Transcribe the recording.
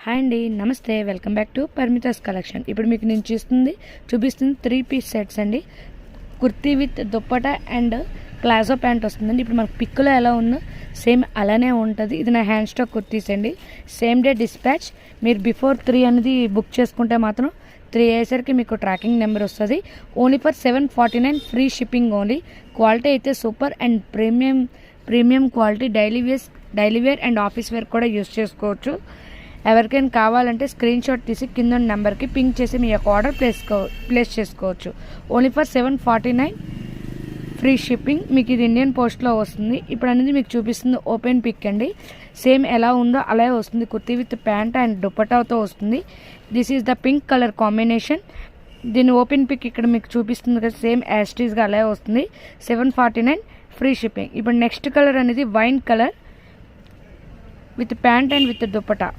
Hi అండి, నమస్తే. Welcome back to Parimita's collection. ఇప్పుడు మీకు నేను చూపిస్తుంది 3 పీస్ సెట్స్ అండి. Kurti with dupatta and palazzo pant వస్తుందండి. ఇప్పుడు మనకు పిక్లో ఎలా ఉందో సేమ్ అలానే ఉంటుంది. ఇది నా హ్యాండ్ స్టాక్ కుర్తీస్ అండి. Same day dispatch. మీరు బిఫోర్ 3 అనేది బుక్ చేసుకుంటే మాత్రం 3 అయ్యేసరికి మీకు ట్రాకింగ్ నెంబర్ వస్తుంది. Only for 749 free shipping only. Quality అయితే super and premium quality. Daily wear and office wear కూడా యూస్ చేసుకోవచ్చు. ఎవరికైనా కావాలంటే స్క్రీన్ షాట్ తీసి కింద నెంబర్కి పింక్ చేసి మీ యొక్క ఆర్డర్ ప్లేస్ చేసుకోవచ్చు. Only for 749 free shipping. మీకు ఇది ఇండియన్ పోస్ట్లో వస్తుంది. ఇప్పుడు అనేది మీకు చూపిస్తుంది ఓపెన్ పిక్ అండి. సేమ్ ఎలా ఉందో అలాగే వస్తుంది. కుర్తీ విత్ ప్యాంట్ అండ్ దుపట్టాతో వస్తుంది. This is the pink colour combination. దీని ఓపెన్ పిక్ ఇక్కడ మీకు చూపిస్తుంది కదా, సేమ్ యాస్టీస్గా అలాగే వస్తుంది. 749 ఫ్రీ షిప్పింగ్. ఇప్పుడు నెక్స్ట్ కలర్ అనేది wine colour with pant and with dupatta.